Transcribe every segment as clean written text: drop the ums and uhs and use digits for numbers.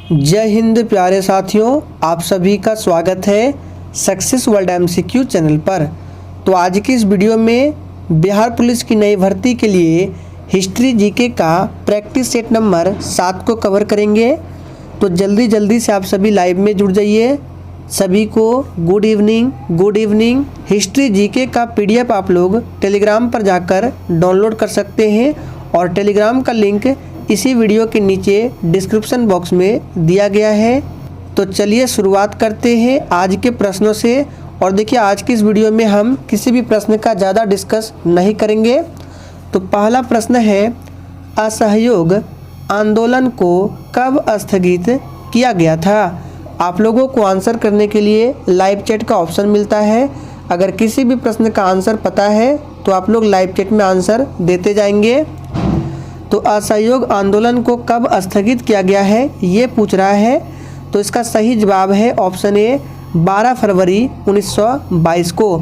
जय हिंद प्यारे साथियों, आप सभी का स्वागत है सक्सेस वर्ल्ड एमसीक्यू चैनल पर। तो आज की इस वीडियो में बिहार पुलिस की नई भर्ती के लिए हिस्ट्री जीके का प्रैक्टिस सेट नंबर 7 को कवर करेंगे। तो जल्दी से आप सभी लाइव में जुड़ जाइए। सभी को गुड इवनिंग। हिस्ट्री जीके का पीडीएफ आप लोग टेलीग्राम पर जाकर डाउनलोड कर सकते हैं और टेलीग्राम का लिंक इसी वीडियो के नीचे डिस्क्रिप्शन बॉक्स में दिया गया है। तो चलिए शुरुआत करते हैं आज के प्रश्नों से। और देखिए, आज की इस वीडियो में हम किसी भी प्रश्न का ज़्यादा डिस्कस नहीं करेंगे। तो पहला प्रश्न है, असहयोग आंदोलन को कब स्थगित किया गया था? आप लोगों को आंसर करने के लिए लाइव चैट का ऑप्शन मिलता है। अगर किसी भी प्रश्न का आंसर पता है तो आप लोग लाइव चैट में आंसर देते जाएंगे। तो असहयोग आंदोलन को कब स्थगित किया गया है, ये पूछ रहा है। तो इसका सही जवाब है ऑप्शन ए, 12 फरवरी 1922 को।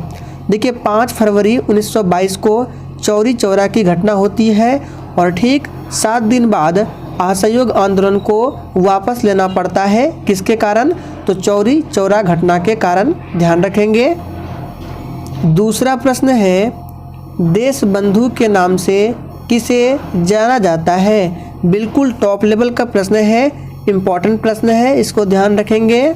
देखिए, 5 फरवरी 1922 को चौरी चौरा की घटना होती है और ठीक 7 दिन बाद असहयोग आंदोलन को वापस लेना पड़ता है। किसके कारण? तो चौरी चौरा घटना के कारण। ध्यान रखेंगे। दूसरा प्रश्न है, देश बंधु के नाम से किसे जाना जाता है? बिल्कुल टॉप लेवल का प्रश्न है, इम्पॉर्टेंट प्रश्न है, इसको ध्यान रखेंगे।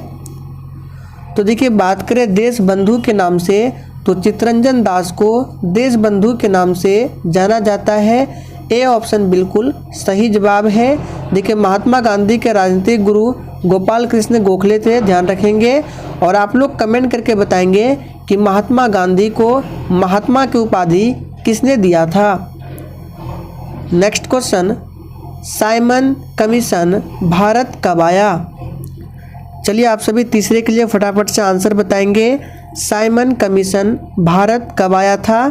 तो देखिए, बात करें देश बंधु के नाम से तो चित्तरंजन दास को देश बंधु के नाम से जाना जाता है। ए ऑप्शन बिल्कुल सही जवाब है। देखिए, महात्मा गांधी के राजनीतिक गुरु गोपाल कृष्ण गोखले थे। ध्यान रखेंगे। और आप लोग कमेंट करके बताएंगे कि महात्मा गांधी को महात्मा की उपाधि किसने दिया था। Next question, Simon commission Bharat कब आया? चलिए, आप सभी तीसरे के लिए फटाफट से आंसर बताएंगे। साइमन कमीशन भारत कब आया था?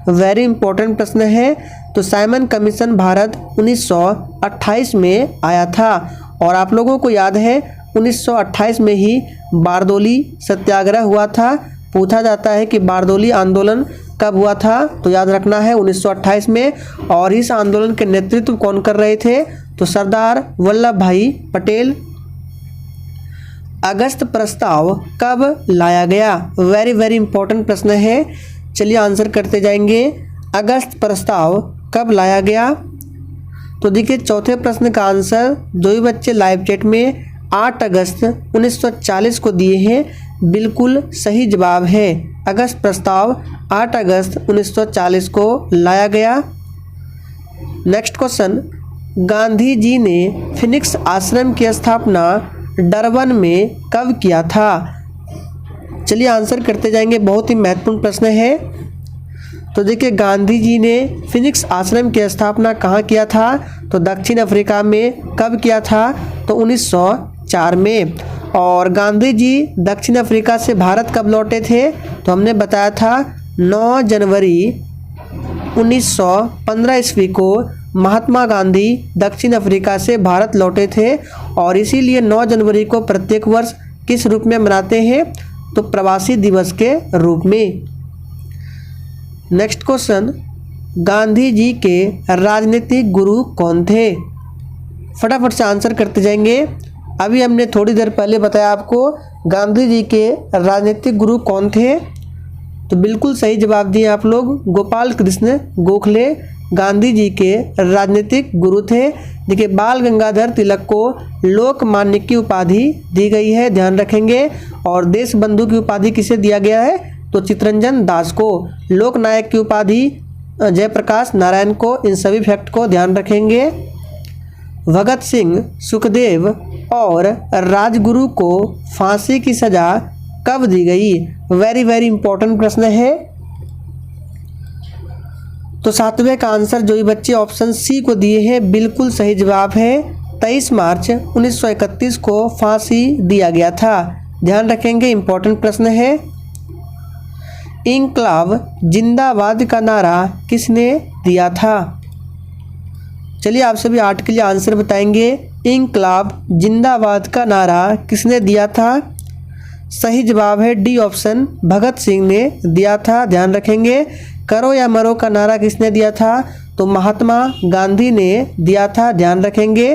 वेरी इंपॉर्टेंट प्रश्न है। तो साइमन कमीशन भारत 1928 में आया था। और आप लोगों को याद है 1928 में ही बारदोली सत्याग्रह हुआ था। पूछा जाता है कि बारदोली आंदोलन कब हुआ था? तो याद रखना है 1928 में। और इस आंदोलन के नेतृत्व कौन कर रहे थे? तो सरदार वल्लभ भाई पटेल। अगस्त प्रस्ताव कब लाया गया? वेरी इंपॉर्टेंट प्रश्न है। चलिए आंसर करते जाएंगे। अगस्त प्रस्ताव कब लाया गया? तो देखिए, चौथे प्रश्न का आंसर जो भी बच्चे लाइव चैट में 8 अगस्त 1940 को दिए हैं, बिल्कुल सही जवाब है। अगस्त प्रस्ताव 8 अगस्त 1940 को लाया गया। नेक्स्ट क्वेश्चन, गांधी जी ने फिनिक्स आश्रम की स्थापना डरबन में कब किया था? चलिए आंसर करते जाएंगे। बहुत ही महत्वपूर्ण प्रश्न है। तो देखिए, गांधी जी ने फिनिक्स आश्रम की स्थापना कहाँ किया था? तो दक्षिण अफ्रीका में। कब किया था? तो 1904 में। और गांधी जी दक्षिण अफ्रीका से भारत कब लौटे थे? तो हमने बताया था 9 जनवरी 1915 ईस्वी को महात्मा गांधी दक्षिण अफ्रीका से भारत लौटे थे। और इसीलिए 9 जनवरी को प्रत्येक वर्ष किस रूप में मनाते हैं? तो प्रवासी दिवस के रूप में। नेक्स्ट क्वेश्चन, गांधी जी के राजनीतिक गुरु कौन थे? फटाफट से आंसर करते जाएंगे। अभी हमने थोड़ी देर पहले बताया आपको गांधी जी के राजनीतिक गुरु कौन थे। तो बिल्कुल सही जवाब दिए आप लोग। गोपाल कृष्ण गोखले गांधी जी के राजनीतिक गुरु थे। देखिए, बाल गंगाधर तिलक को लोकमान्य की उपाधि दी गई है। ध्यान रखेंगे। और देश बंधु की उपाधि किसे दिया गया है? तो चित्तरंजन दास को। लोकनायक की उपाधि जयप्रकाश नारायण को। इन सभी फैक्ट को ध्यान रखेंगे। भगत सिंह, सुखदेव और राजगुरु को फांसी की सजा कब दी गई? वेरी इंपॉर्टेंट प्रश्न है। तो 7वें का आंसर जो भी बच्चे ऑप्शन सी को दिए हैं, बिल्कुल सही जवाब है। 23 मार्च 1931 को फांसी दिया गया था। ध्यान रखेंगे, इंपॉर्टेंट प्रश्न है। इंकलाब जिंदाबाद का नारा किसने दिया था? चलिए आप सभी 8 के लिए आंसर बताएंगे। इंकलाब जिंदाबाद का नारा किसने दिया था? सही जवाब है डी ऑप्शन, भगत सिंह ने दिया था। ध्यान रखेंगे। करो या मरो का नारा किसने दिया था? तो महात्मा गांधी ने दिया था। ध्यान रखेंगे।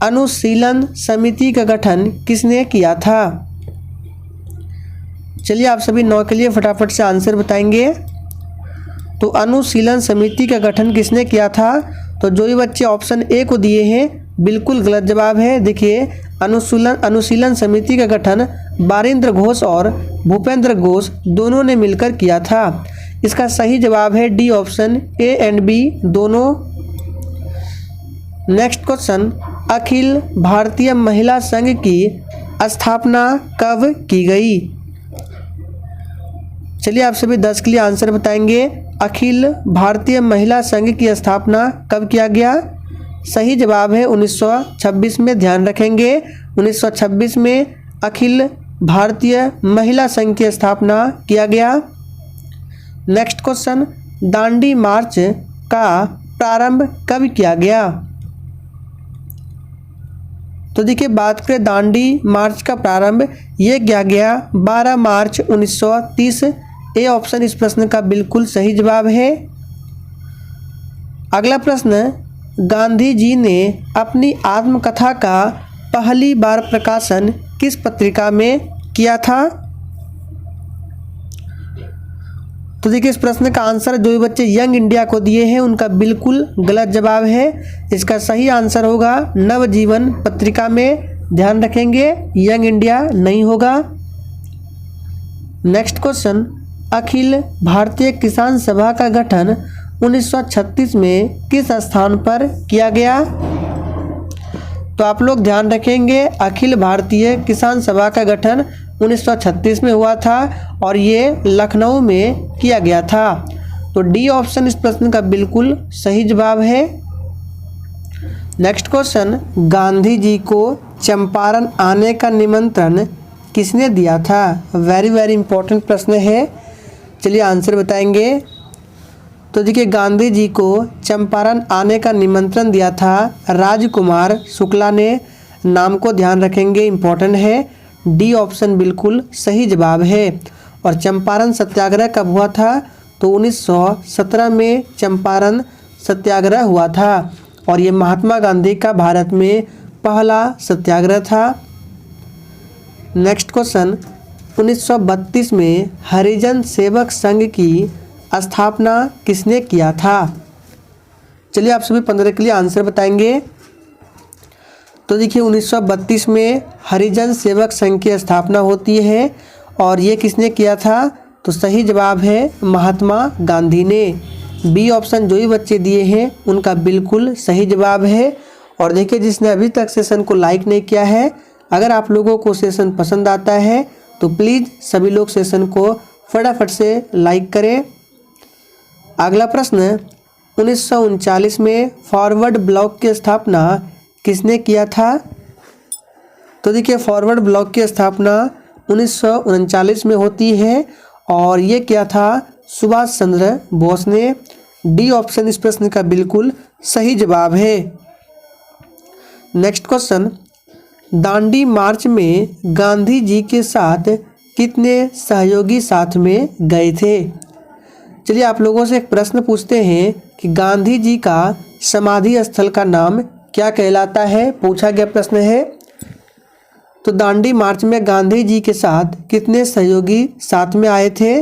अनुशीलन समिति का गठन किसने किया था? चलिए आप सभी 9 के लिए फटाफट से आंसर बताएंगे। तो अनुशीलन समिति का गठन किसने किया था? तो जो भी बच्चे ऑप्शन ए को दिए हैं बिल्कुल गलत जवाब है। देखिए अनुशीलन समिति का गठन बारिंद्र घोष और भूपेंद्र घोष दोनों ने मिलकर किया था। इसका सही जवाब है D option, A and B दोनों। नेक्स्ट क्वेश्चन, अखिल भारतीय महिला संघ की स्थापना कब की गई? चलिए आप सभी 10 के लिए आंसर बताएंगे। अखिल भारतीय महिला संघ की स्थापना कब किया गया? सही जवाब है 1926 में। ध्यान रखेंगे 1926 में अखिल भारतीय महिला संघ की स्थापना किया गया। नेक्स्ट क्वेश्चन, दांडी मार्च का प्रारंभ कब किया गया? तो देखिए बात करें दांडी मार्च का प्रारंभ ये किया गया 12 मार्च 1930। ए ऑप्शन इस प्रश्न का बिल्कुल सही जवाब है। अगला प्रश्न, गांधी जी ने अपनी आत्मकथा का पहली बार प्रकाशन किस पत्रिका में किया था? तो देखिए इस प्रश्न का आंसर जो भी बच्चे यंग इंडिया को दिए हैं उनका बिल्कुल गलत जवाब है। इसका सही आंसर होगा नवजीवन पत्रिका में। ध्यान रखेंगे यंग इंडिया नहीं होगा। नेक्स्ट क्वेश्चन, अखिल भारतीय किसान सभा का गठन 1936 में किस स्थान पर किया गया? तो आप लोग ध्यान रखेंगे अखिल भारतीय किसान सभा का गठन 1936 में हुआ था और ये लखनऊ में किया गया था। तो डी ऑप्शन इस प्रश्न का बिल्कुल सही जवाब है। नेक्स्ट क्वेश्चन, गांधी जी को चंपारण आने का निमंत्रण किसने दिया था? वेरी वेरी इंपॉर्टेंट प्रश्न है। चलिए आंसर बताएंगे। तो देखिए गांधी जी को चंपारण आने का निमंत्रण दिया था राजकुमार शुक्ला ने। नाम को ध्यान रखेंगे, इम्पोर्टेंट है। डी ऑप्शन बिल्कुल सही जवाब है। और चंपारण सत्याग्रह कब हुआ था? तो 1917 में चंपारण सत्याग्रह हुआ था और ये महात्मा गांधी का भारत में पहला सत्याग्रह था। नेक्स्ट क्वेश्चन, 1932 में हरिजन सेवक संघ की स्थापना किसने किया था? चलिए आप सभी 15 के लिए आंसर बताएंगे। तो देखिए 1932 में हरिजन सेवक संघ की स्थापना होती है और ये किसने किया था? तो सही जवाब है महात्मा गांधी ने। बी ऑप्शन जो भी बच्चे दिए हैं उनका बिल्कुल सही जवाब है। और देखिए जिसने अभी तक सेशन को लाइक नहीं किया है, अगर आप लोगों को सेशन पसंद आता है तो प्लीज़ सभी लोग सेशन को फटाफट से लाइक करें। अगला प्रश्न, 1939 में फॉरवर्ड ब्लॉक की स्थापना किसने किया था? तो देखिए फॉरवर्ड ब्लॉक की स्थापना 1939 में होती है और ये किया था सुभाष चंद्र बोस ने। डी ऑप्शन इस प्रश्न का बिल्कुल सही जवाब है। नेक्स्ट क्वेश्चन, दांडी मार्च में गांधी जी के साथ कितने सहयोगी साथ में गए थे? चलिए आप लोगों से एक प्रश्न पूछते हैं कि गांधी जी का समाधि स्थल का नाम क्या कहलाता है? पूछा गया प्रश्न है। तो दांडी मार्च में गांधी जी के साथ कितने सहयोगी साथ में आए थे?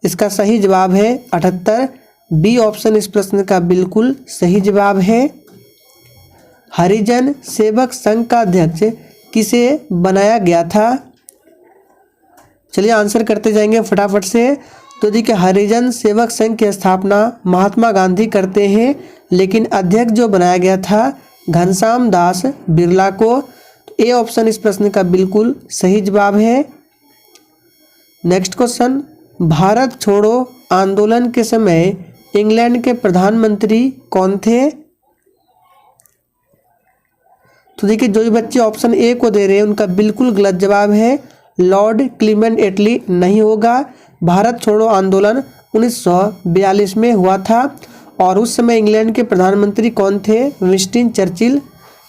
इसका सही जवाब है 78। बी ऑप्शन इस प्रश्न का बिल्कुल सही जवाब है। हरिजन सेवक संघ का अध्यक्ष किसे बनाया गया था? चलिए आंसर करते जाएंगे फटाफट से। तो देखिए हरिजन सेवक संघ की स्थापना महात्मा गांधी करते हैं, लेकिन अध्यक्ष जो बनाया गया था घनश्याम दास बिरला को। तो ए ऑप्शन इस प्रश्न का बिल्कुल सही जवाब है। नेक्स्ट क्वेश्चन, भारत छोड़ो आंदोलन के समय इंग्लैंड के प्रधानमंत्री कौन थे? तो देखिए जो भी बच्चे ऑप्शन ए को दे रहे हैं उनका बिल्कुल गलत जवाब है। लॉर्ड क्लीमेंट एटली नहीं होगा। भारत छोड़ो आंदोलन 1942 में हुआ था और उस समय इंग्लैंड के प्रधानमंत्री कौन थे? Winston Churchill.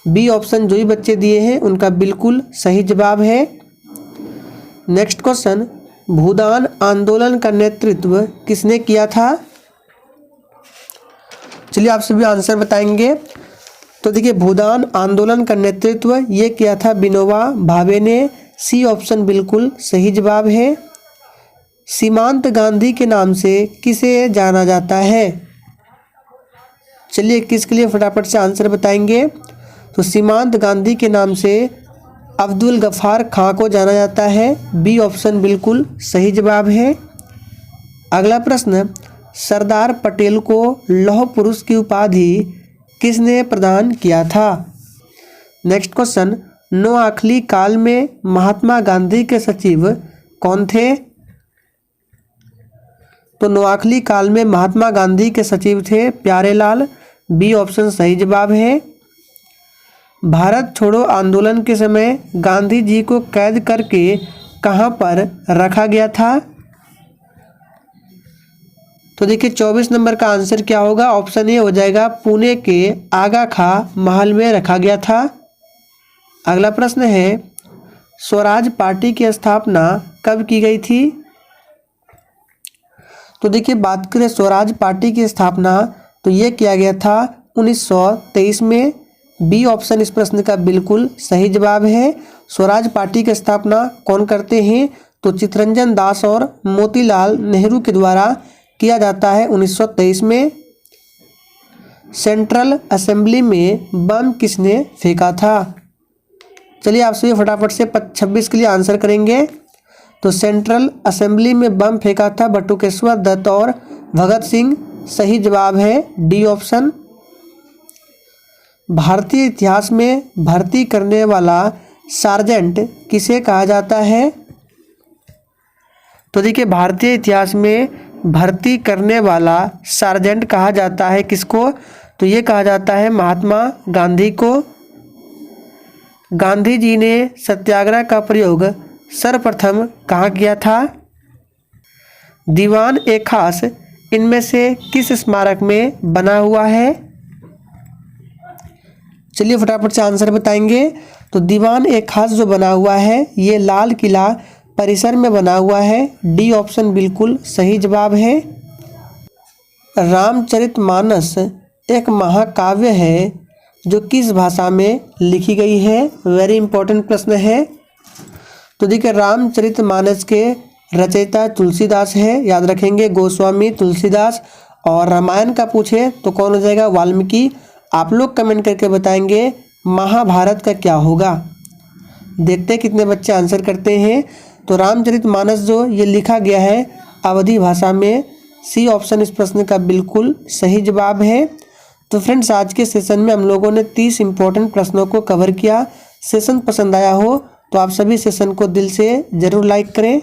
बी ऑप्शन जो भी बच्चे दिए हैं उनका बिल्कुल सही जवाब है। नेक्स्ट क्वेश्चन, भूदान आंदोलन का नेतृत्व किसने किया था? चलिए आप सभी आंसर बताएंगे। तो देखिए भूदान आंदोलन का नेतृत्व ये किया था विनोबा भावे ने। सी ऑप्शन बिल्कुल सही जवाब है। सीमांत गांधी के नाम से किसे जाना जाता है? चलिए किसके लिए फटाफट से आंसर बताएंगे। तो सीमांत गांधी के नाम से अब्दुल गफ्फार खां को जाना जाता है। बी ऑप्शन बिल्कुल सही जवाब है। अगला प्रश्न, सरदार पटेल को लौह पुरुष की उपाधि किसने प्रदान किया था? नेक्स्ट क्वेश्चन, नोआखली काल में महात्मा गांधी के सचिव कौन थे? तो नोआखली काल में महात्मा गांधी के सचिव थे प्यारेलाल। बी ऑप्शन सही जवाब है। भारत छोड़ो आंदोलन के समय गांधी जी को कैद करके कहां पर रखा गया था? तो देखिए 24 नंबर का आंसर क्या होगा? ऑप्शन ए हो जाएगा, पुणे के आगा खां महल में रखा गया था। अगला प्रश्न है, स्वराज पार्टी की स्थापना कब की गई थी? तो देखिए बात करें स्वराज पार्टी की स्थापना तो ये किया गया था 1923 में। बी ऑप्शन इस प्रश्न का बिल्कुल सही जवाब है। स्वराज पार्टी की स्थापना कौन करते हैं? तो चित्तरंजन दास और मोतीलाल नेहरू के द्वारा किया जाता है 1923 में। सेंट्रल असेंबली में बम किसने फेंका था? चलिए आप सभी फटाफट से 26 के लिए आंसर करेंगे। तो सेंट्रल असेंबली में बम फेंका था बटुकेश्वर दत्त और भगत सिंह। सही जवाब है डी ऑप्शन। भारतीय इतिहास में भर्ती करने वाला सार्जेंट किसे कहा जाता है? तो देखिए भारतीय इतिहास में भर्ती करने वाला सार्जेंट कहा जाता है किसको? तो ये कहा जाता है महात्मा गांधी को। गांधी जी ने सत्याग्रह का प्रयोग सर्वप्रथम कहाँ किया था? दीवान ए खास इनमें से किस स्मारक में बना हुआ है? चलिए फटाफट से आंसर बताएंगे। तो दीवान ए खास जो बना हुआ है ये लाल किला परिसर में बना हुआ है। डी ऑप्शन बिल्कुल सही जवाब है। रामचरितमानस एक महाकाव्य है जो किस भाषा में लिखी गई है? वेरी इंपॉर्टेंट प्रश्न है। तो देखिए रामचरितमानस के रचयिता तुलसीदास है, याद रखेंगे, गोस्वामी तुलसीदास। और रामायण का पूछे तो कौन हो जाएगा? वाल्मीकि। आप लोग कमेंट करके बताएंगे महाभारत का क्या होगा। देखते हैं कितने बच्चे आंसर करते हैं। तो रामचरितमानस जो ये लिखा गया है अवधी भाषा में। सी ऑप्शन इस प्रश्न का बिल्कुल सही जवाब है। तो फ्रेंड्स आज के सेशन में हम लोगों ने 30 इंपॉर्टेंट प्रश्नों को कवर किया। सेशन पसंद आया हो तो आप सभी सेशन को दिल से ज़रूर लाइक करें।